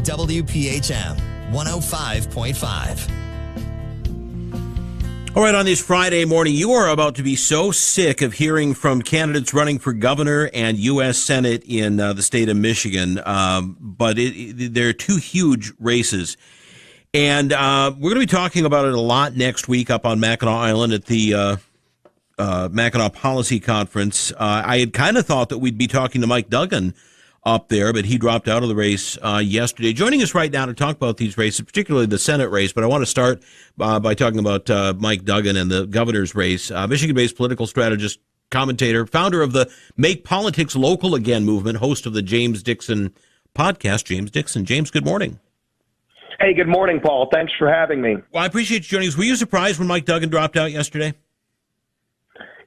WPHM 105.5. All right, on this Friday morning, you are about to be so sick of hearing from candidates running for governor and U.S. Senate in the state of Michigan, but there are two huge races. And we're going to be talking about it a lot next week up on Mackinac Island at the Mackinac Policy Conference. I had kind of thought that we'd be talking to Mike Duggan up there, but he dropped out of the race yesterday. Joining us right now to talk about these races, particularly the Senate race, but I want to start by talking about Mike Duggan and the governor's race. Michigan-based political strategist, commentator, founder of the Make Politics Local Again movement, host of the James Dickson podcast. James Dickson. James, good morning. Hey, good morning, Paul. Thanks for having me. Well, I appreciate you joining us. Were you surprised when Mike Duggan dropped out yesterday?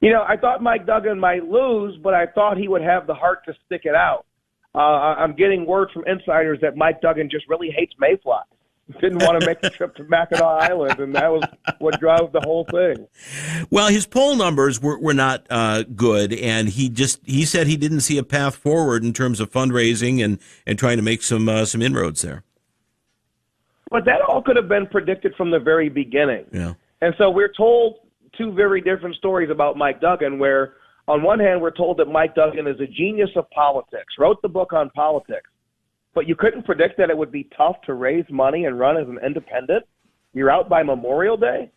You know, I thought Mike Duggan might lose, but I thought he would have the heart to stick it out. I'm getting word from insiders that Mike Duggan just really hates mayflies. Didn't want to make the trip to Mackinac Island, and that was what drove the whole thing. Well, his poll numbers were not good, and he said he didn't see a path forward in terms of fundraising and trying to make some inroads there. But that all could have been predicted from the very beginning. Yeah. And so we're told two very different stories about Mike Duggan, where on one hand, we're told that Mike Duggan is a genius of politics, wrote the book on politics, but you couldn't predict that it would be tough to raise money and run as an independent. You're out by Memorial Day.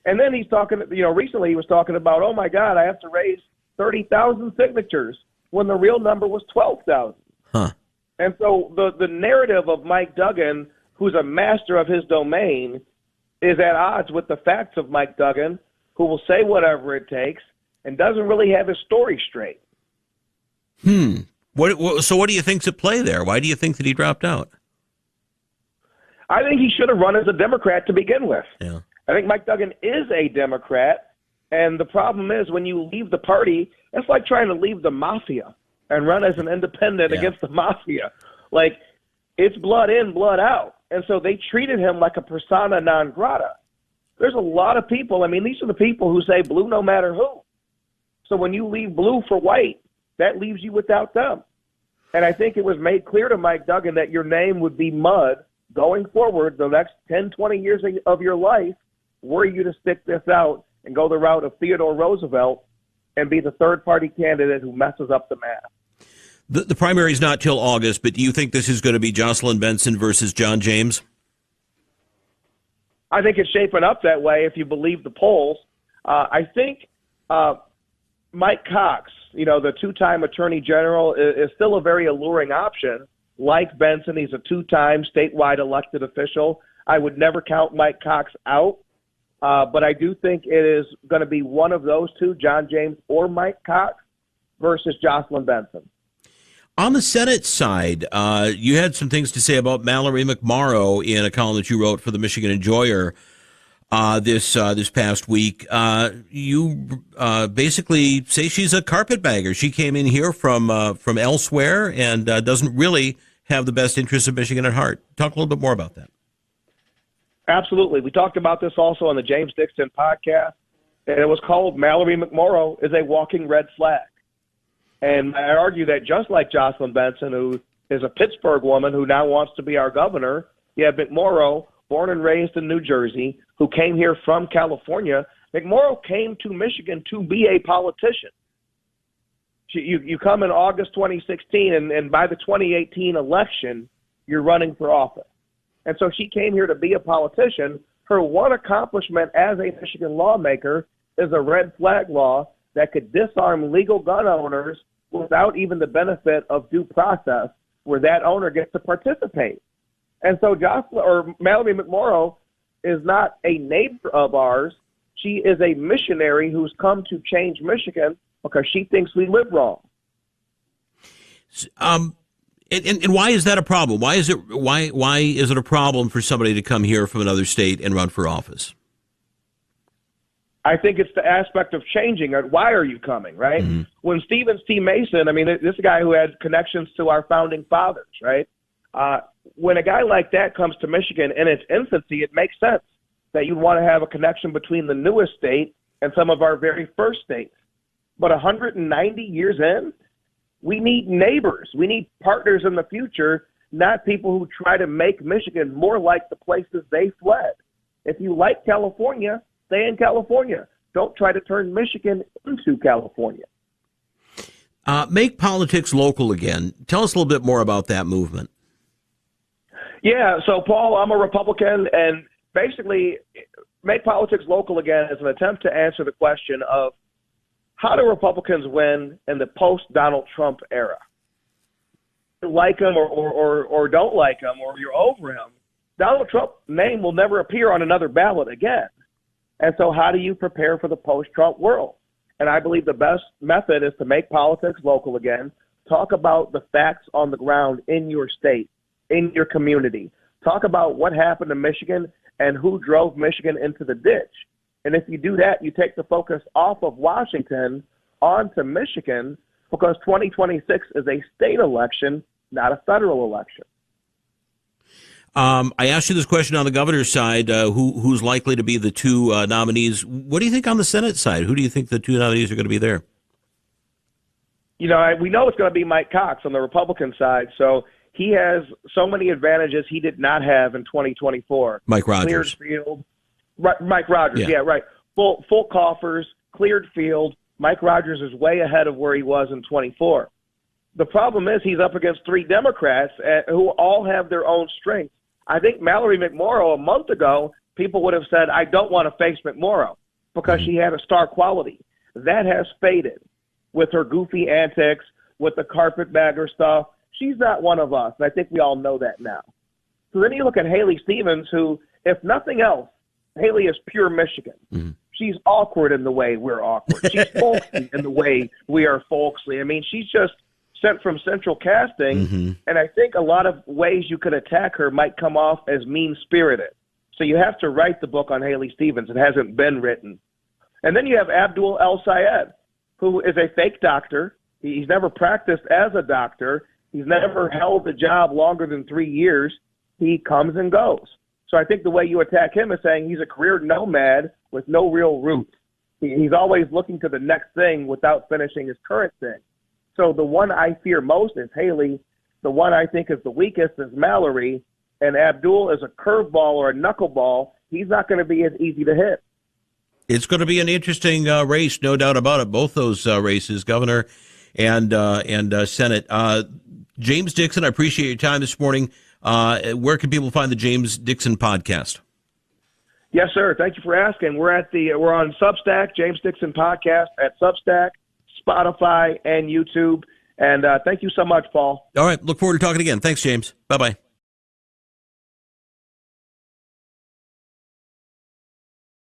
And then he's talking, recently he was talking about, oh my God, I have to raise 30,000 signatures when the real number was 12,000. Huh. And so the narrative of Mike Duggan, who's a master of his domain, is at odds with the facts of Mike Duggan, who will say whatever it takes and doesn't really have his story straight. So what do you think's at play there? Why do you think that he dropped out? I think he should have run as a Democrat to begin with. Yeah. I think Mike Duggan is a Democrat, and the problem is when you leave the party, it's like trying to leave the mafia and run as an independent against the mafia. Like, it's blood in, blood out. And so they treated him like a persona non grata. There's a lot of people, these are the people who say blue no matter who. So when you leave blue for white, that leaves you without them. And I think it was made clear to Mike Duggan that your name would be mud going forward the next 10, 20 years of your life, were you to stick this out and go the route of Theodore Roosevelt and be the third-party candidate who messes up the math. The primary is not till August, but do you think this is going to be Jocelyn Benson versus John James? I think it's shaping up that way if you believe the polls. I think Mike Cox, the two-time attorney general, is still a very alluring option. Like Benson, he's a two-time statewide elected official. I would never count Mike Cox out, but I do think it is going to be one of those two, John James or Mike Cox, versus Jocelyn Benson. On the Senate side, you had some things to say about Mallory McMorrow in a column that you wrote for the Michigan Enjoyer this past week. You basically say she's a carpetbagger. She came in here from elsewhere and doesn't really have the best interests of Michigan at heart. Talk a little bit more about that. Absolutely. We talked about this also on the James Dickson podcast, and it was called Mallory McMorrow is a Walking Red Flag. And I argue that just like Jocelyn Benson, who is a Pittsburgh woman who now wants to be our governor, you have McMorrow, born and raised in New Jersey, who came here from California. McMorrow came to Michigan to be a politician. You come in August 2016, and by the 2018 election, you're running for office. And so she came here to be a politician. Her one accomplishment as a Michigan lawmaker is a red flag law that could disarm legal gun owners without even the benefit of due process, where that owner gets to participate. And so Mallory McMorrow is not a neighbor of ours. She is a missionary who's come to change Michigan because she thinks we live wrong. And why is that a problem? Why is it a problem for somebody to come here from another state and run for office? I think it's the aspect of changing it. Why are you coming, right? Mm-hmm. When Stephen T. Mason, this is a guy who had connections to our founding fathers, right? When a guy like that comes to Michigan in its infancy, it makes sense that you'd want to have a connection between the newest state and some of our very first states. But 190 years in, we need neighbors. We need partners in the future not people who try to make Michigan more like the places they fled. If you like California, stay in California. Don't try to turn Michigan into California. Make politics local again. Tell us a little bit more about that movement. Yeah, so Paul, I'm a Republican, and basically Make Politics Local Again is an attempt to answer the question of how do Republicans win in the post-Donald Trump era? Like him or don't like him or you're over him, Donald Trump's name will never appear on another ballot again. And so how do you prepare for the post-Trump world? And I believe the best method is to make politics local again. Talk about the facts on the ground in your state, in your community. Talk about what happened to Michigan and who drove Michigan into the ditch. And if you do that, you take the focus off of Washington onto Michigan, because 2026 is a state election, not a federal election. I asked you this question on the governor's side, who's likely to be the two nominees. What do you think on the Senate side? Who do you think the two nominees are going to be there? You know, we know it's going to be Mike Cox on the Republican side, so he has so many advantages he did not have in 2024. Mike Rogers. Cleared field. Right, Mike Rogers, yeah, right. Full coffers, cleared field. Mike Rogers is way ahead of where he was in 24. The problem is he's up against three Democrats who all have their own strengths. I think Mallory McMorrow a month ago, people would have said, I don't want to face McMorrow because she had a star quality. That has faded with her goofy antics, with the carpetbagger stuff. She's not one of us, and I think we all know that now. So then you look at Haley Stevens, who, if nothing else, Haley is pure Michigan. Mm-hmm. She's awkward in the way we're awkward. She's folksy in the way we are folksy. I mean, she's just sent from central casting, and I think a lot of ways you could attack her might come off as mean-spirited. So you have to write the book on Haley Stevens. It hasn't been written. And then you have Abdul El Sayed, who is a fake doctor. He's never practiced as a doctor. He's never held a job longer than 3 years. He comes and goes. So I think the way you attack him is saying he's a career nomad with no real roots. He's always looking to the next thing without finishing his current thing. So the one I fear most is Haley. The one I think is the weakest is Mallory. And Abdul is a curveball or a knuckleball. He's not going to be as easy to hit. It's going to be an interesting race, no doubt about it. Both those races, governor and Senate. James Dickson, I appreciate your time this morning. Where can people find the James Dickson podcast? Yes, sir. Thank you for asking. We're on Substack, James Dickson Podcast at Substack, Spotify, and YouTube. And thank you so much, Paul. All right. Look forward to talking again. Thanks, James. Bye-bye.